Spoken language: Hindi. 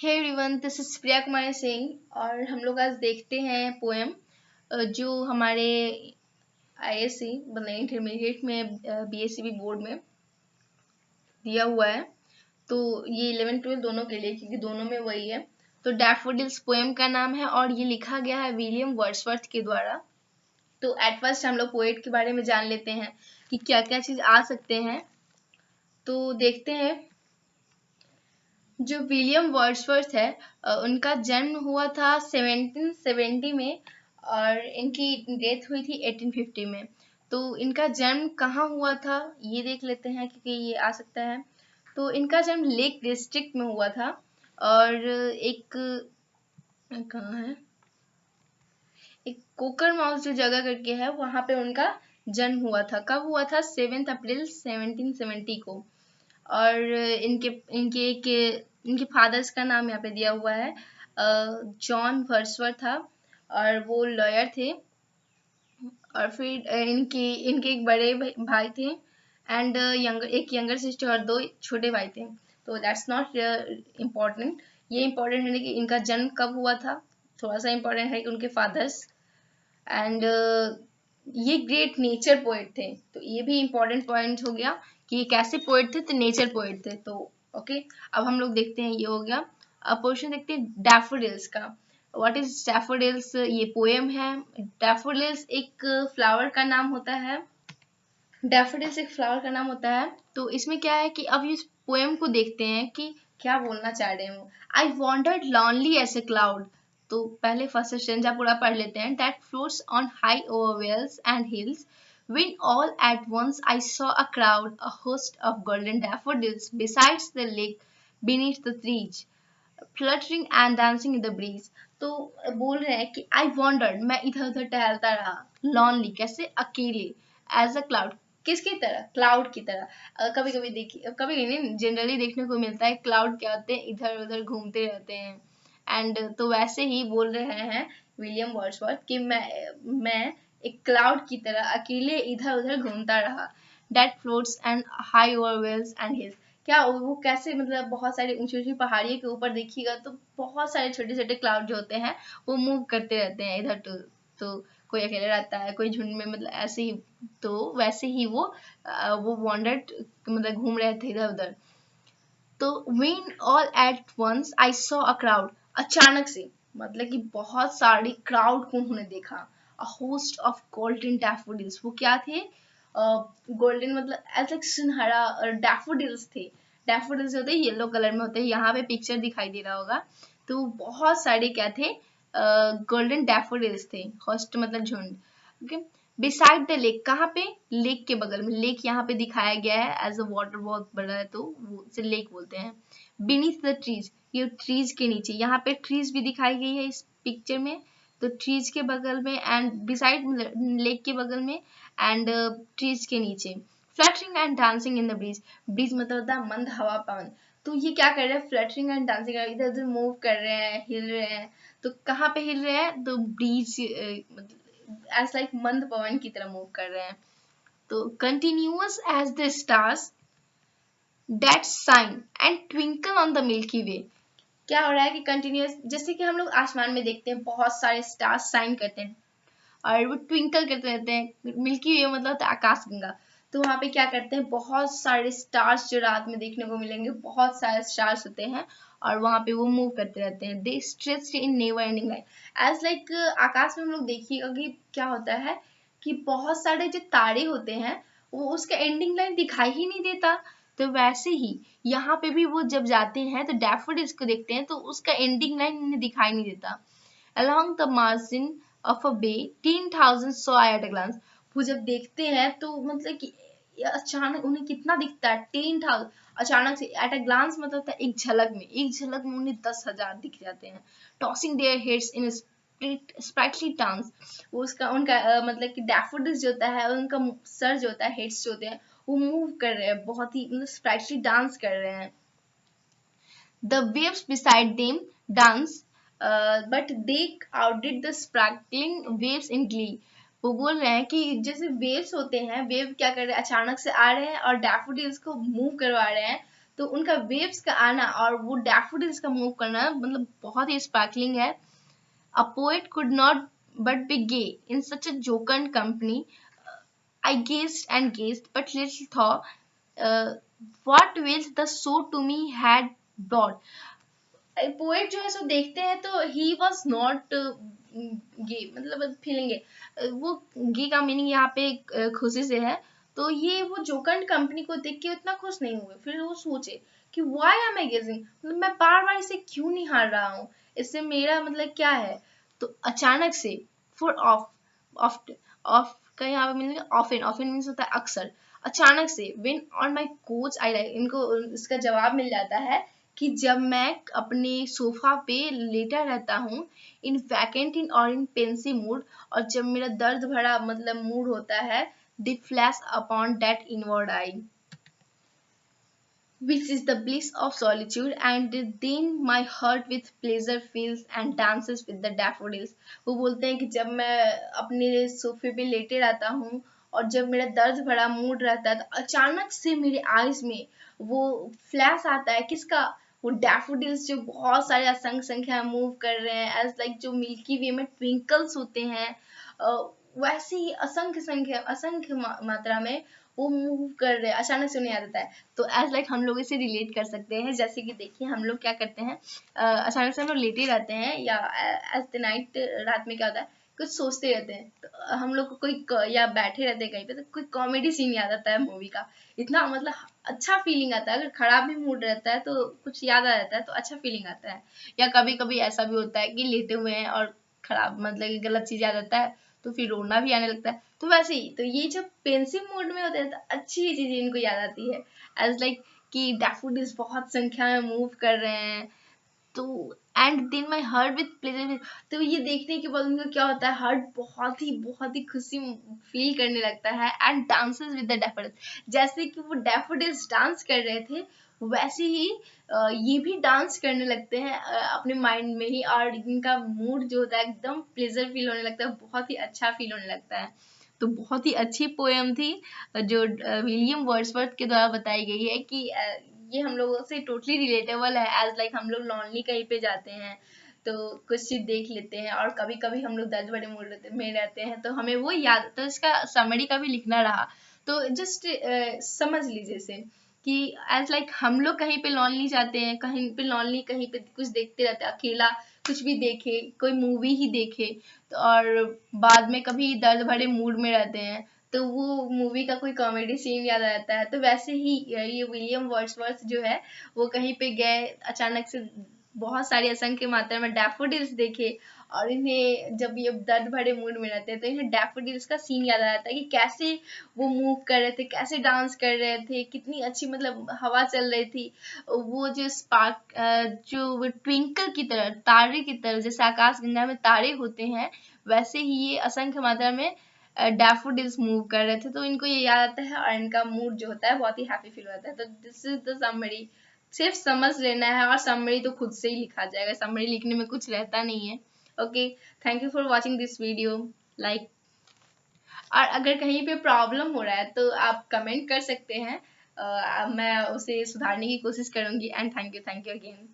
Hey everyone, this is Priya Kumari Singh और हम लोग आज देखते हैं पोएम जो हमारे आईएससी मतलब इंटरमीडिएट में बीएससीबी बोर्ड में दिया हुआ है। तो ये 11-12 दोनों के लिए, क्योंकि दोनों में वही है। तो डैफोडिल्स पोएम का नाम है और ये लिखा गया है विलियम वर्ड्सवर्थ के द्वारा। तो एट फर्स्ट हम लोग पोएट के बारे में जान लेते हैं कि क्या क्या चीज आ सकते हैं। तो देखते हैं, जो विलियम वर्ड्सवर्थ है उनका जन्म हुआ था 1770 में और इनकी डेथ हुई थी 1850 में। तो इनका जन्म कहाँ हुआ था ये देख लेते हैं, क्योंकि ये आ सकता है। तो इनका जन्म लेक डिस्ट्रिक्ट में हुआ था और एक कहाँ है, एक कोकर माउस जो जगह करके है वहां पे उनका जन्म हुआ था। कब हुआ था? 7 अप्रैल 1770 को। और इनके इनके के इनके फादर्स का नाम यहाँ पे दिया हुआ है जॉन वर्ड्सवर्थ था और वो लॉयर थे। और फिर इनके इनके एक बड़े भाई थे एंड एक यंगर सिस्टर और 2 छोटे भाई थे। तो दैट्स नॉट इम्पोर्टेंट। ये इम्पोर्टेंट है कि इनका जन्म कब हुआ था। थोड़ा सा इम्पोर्टेंट है कि उनके फादर्स एंड ये ग्रेट नेचर पोएट थे। तो ये भी इम्पोर्टेंट पॉइंट हो गया कि ये कैसे पोएट थे, तो नेचर पोएट थे। तो ओके, अब हम लोग देखते हैं, ये हो गया। अब पोर्शन देखते हैं डैफोडिल्स का। What is daffodils? ये पोएम है। डैफोडिल्स एक फ्लावर का नाम होता है। डैफोडिल्स एक फ्लावर का नाम होता है। तो इसमें क्या है कि अब इस पोएम को देखते हैं कि क्या बोलना चाह रहे हैं वो। I wondered lonely as a cloud. तो पहले फर्स्ट स्टेंजा पूरा पढ़ लेते हैं। That floats on high over vales and hills when all at once I saw a crowd, a host of golden daffodils besides the lake beneath the trees, fluttering and dancing in the breeze. तो बोल रहे हैं कि I wandered, मैं इधर उधर टहलता रहा, lonely कैसे, अकेले, as a cloud किसकी तरह? क्लाउड की तरह। कभी कभी देखिए, कभी नहीं, जनरली देखने को मिलता है क्लाउड क्या होते हैं, इधर उधर घूमते रहते हैं। एंड तो वैसे ही बोल रहे हैं विलियम वर्ड्सवर्थ कि मैं एक क्लाउड की तरह अकेले इधर उधर घूमता रहा। That floats and high over vales and hills. क्या वो कैसे, मतलब बहुत सारी ऊंची ऊंची पहाड़ियों के ऊपर देखिएगा तो बहुत सारे छोटे छोटे क्लाउड जो होते हैं वो मूव करते रहते हैं इधर। तो कोई अकेले रहता है, कोई झुंड में, मतलब ऐसे ही। तो वैसे ही वो वॉन्डर्ड, मतलब घूम रहे थे इधर उधर। तो when all at once I saw a crowd, अचानक से, मतलब कि बहुत सारी क्राउड को उन्होंने देखा। a host of golden daffodils, वो क्या थे? गोल्डन मतलब ऐसा सुनहरा, डैफोडिल्स थे। डैफोडिल्स होते हैं येलो कलर में होते हैं, यहाँ पे पिक्चर दिखाई दे रहा होगा। तो बहुत सारे क्या थे? गोल्डन डैफोडिल्स थे। होस्ट मतलब झुंड। ओके, बिसाइड द लेक, कहाँ पे? लेक के बगल में। लेक यहाँ पे दिखाया गया है एज अ वाटर, बहुत बड़ा है तो वो उसे लेक बोलते हैं। बीनीथ द ट्रीज, ये ट्रीज के नीचे, यहाँ पे ट्रीज भी दिखाई गई है इस पिक्चर में। तो ट्रीज के बगल में एंड बिसाइड, लेक के बगल में एंड ट्रीज के नीचे। Fluttering and dancing in the breeze, breeze मतलब होता है मंद हवा पवन। तो ये क्या कर रहे हैं? फ्लटरिंग एंड डांसिंग, इधर उधर मूव कर रहे हैं, हिल रहे हैं। तो कहाँ पे हिल रहे हैं? तो ब्रीज, मतलब as like मंद पवन की तरह मूव कर रहे हैं। तो continuous as the stars that shine and twinkle on the milky way, क्या हो रहा है कि कंटिन्यूस, जैसे कि हम लोग आसमान में देखते हैं बहुत सारे स्टार्स शाइन करते हैं और वो ट्विंकल करते रहते हैं। मिल्की वे मतलब होता है आकाश गंगा। तो वहां पे क्या करते हैं, बहुत सारे स्टार्स जो रात में देखने को मिलेंगे, बहुत सारे स्टार्स होते हैं और वहां पे वो मूव करते रहते हैं। They stretched in never ending line, as like आकाश में हम लोग देखिएगा कि क्या होता है कि बहुत सारे जो तारे होते हैं वो उसका एंडिंग लाइन दिखाई ही नहीं देता। तो वैसे ही यहाँ पे भी वो जब जाते हैं तो डैफोडिल्स को देखते हैं तो उसका एंडिंग लाइन उन्हें दिखाई नहीं देता। Along the margin of a bay 10,000 saw at a glance, वो जब देखते हैं तो मतलब कि अचानक उन्हें कितना दिखता है? 10,000 अचानक से, एट अ ग्लांस मतलब होता है एक झलक में, एक झलक में उन्हें 10,000 दिख जाते हैं। Tossing their heads in sprightly dance, वो उसका उनका मतलब कि डैफोडिल्स जो होता है उनका सर जो होता है, हेड्स जो होते हैं वो मूव कर रहे हैं, बहुत ही मतलब स्प्राइटली डांस कर रहे हैं। The waves beside them dance, but they outdid the sparkling waves in glee. वो बोल रहे हैं कि जैसे वेव्स होते हैं, वेव क्या कर रहे हैं, अचानक से आ रहे हैं और डैफोडिल्स को मूव करवा रहे हैं। तो उनका वेव्स का आना और वो डैफोडिल्स का मूव करना मतलब बहुत ही स्पार्कलिंग है. A poet could not but be gay in such a jocund company. I gazed and gazed, but little thought what wealth the show to me had brought. Poet जो है सो देखते हैं तो ही वॉज नॉट गे, मतलब फीलिंग है वो गे का मीनिंग यहाँ पे खुशी से है. तो ये वो जोकंड कंपनी को देख के इतना खुश नहीं हुए. फिर वो सोचे कि व्हाई एम आई गेजिंग, मतलब मैं बार बार इसे क्यों निहार रहा हूँ, इससे मेरा मतलब क्या है. तो अचानक से फॉर ऑफ ऑफ ऑफ का यहाँ पे मीनिंग ऑफन, ऑफन मीन्स होता है अक्सर. अचानक से when on my coach I like, इनको इसका जवाब मिल जाता है कि जब मैं अपने सोफा पे लेटा रहता हूँ इन वैकेंट इन और इन पेंसिव मूड, और जब मेरा दर्द भरा मतलब मूड होता है, दे flash upon that inward I which is the bliss of solitude, and then my heart with pleasure fills and dances with the daffodils. वो बोलते हैं कि जब मैं अपने सोफे पे लेटे रहता हूँ और जब मेरा दर्द भरा मूड रहता है, तो अचानक से मेरे आईज में वो फ्लैश आता है किसका, वो डैफोडिल्स जो बहुत सारे असंख्य संख्या में मूव कर रहे हैं, एज लाइक जो मिल्की वे में ट्विंकल्स होते हैं, वैसे ही असंख्य मात्रा में वो मूव कर रहे हैं. अचानक से उन्हें याद आता है. तो एज लाइक हम लोग इसे रिलेट कर सकते हैं. जैसे कि देखिए हम लोग क्या करते हैं, अचानक से हम लोग लेटे रहते हैं या एज द नाइट, रात में क्या होता है कुछ सोचते रहते हैं, तो हम लोग को कोई या बैठे रहते हैं कहीं पे तो कोई कॉमेडी सीन याद आता है मूवी का. इतना मतलब अच्छा फीलिंग आता है. अगर खराब भी मूड रहता है तो कुछ याद आ जाता है तो अच्छा फीलिंग आता है. या कभी कभी ऐसा भी होता है कि लेटे हुए हैं और खराब मतलब गलत चीज याद आता है तो फिर रोना भी आने लगता है. तो वैसे ही तो ये जब पेंसिव मोड में होते हैं तो अच्छी चीजें इनको याद आती है, एज लाइक कि डैफोडिल्स बहुत संख्या में मूव कर रहे हैं. तो and then my heart with pleasure, तो ये देखने के बाद उनका क्या होता है, हार्ट बहुत ही खुशी फील करने लगता है. And dances with the daffodils, जैसे कि वो डैफोडिल्स डांस कर रहे थे वैसे ही ये भी डांस करने लगते हैं अपने माइंड में ही, और इनका मूड जो होता है एकदम प्लेजर फील होने लगता है, बहुत ही अच्छा फील होने लगता है. तो बहुत ही अच्छी पोएम थी जो विलियम वर्ड्सवर्थ के द्वारा बताई गई है कि ये हम लोगों से टोटली रिलेटेबल है. एज लाइक हम लोग लॉन्ली कहीं पे जाते हैं तो कुछ चीज देख लेते हैं, और कभी कभी हम लोग दर्द भरे मूड में रहते हैं तो हमें वो याद, तो इसका समरी का भी लिखना रहा. तो जस्ट समझ लीजिए इसे कि एज लाइक हम लोग कहीं पे लॉन्ली जाते हैं, कहीं पे लॉन्ली कहीं पे कुछ देखते रहते हैं अकेला, कुछ भी देखे, कोई मूवी ही देखे तो, और बाद में कभी दर्द भरे मूड में रहते हैं तो वो मूवी का कोई कॉमेडी सीन याद आ जाता है. तो वैसे ही ये विलियम वर्ड्सवर्थ जो है वो कहीं पे गए, अचानक से बहुत सारी असंख्य मात्रा में डैफोडिल्स देखे, और इन्हें जब ये दर्द भरे मूड में रहते हैं तो इन्हें डैफोडिल्स का सीन याद आ जाता है कि कैसे वो मूव कर रहे थे, कैसे डांस कर रहे थे, कितनी अच्छी मतलब हवा चल रही थी, वो जो स्पार्क जो वो ट्विंकल की तरह, तारे की तरह, जैसे आकाश गंगा में तारे होते हैं वैसे ही ये असंख्य मात्रा में डैफोडिल्स मूव कर रहे थे. तो इनको ये याद आता है और इनका मूड जो होता है बहुत ही हैप्पी फील होता है. तो दिस इज द समरी. सिर्फ समझ लेना है और समरी तो खुद से ही लिखा जाएगा, समरी लिखने में कुछ रहता नहीं है. Okay, thank you for watching this video. Like, और अगर कहीं पे प्रॉब्लम हो रहा है तो आप कमेंट कर सकते हैं, मैं उसे सुधारने की कोशिश करूंगी. And thank you again.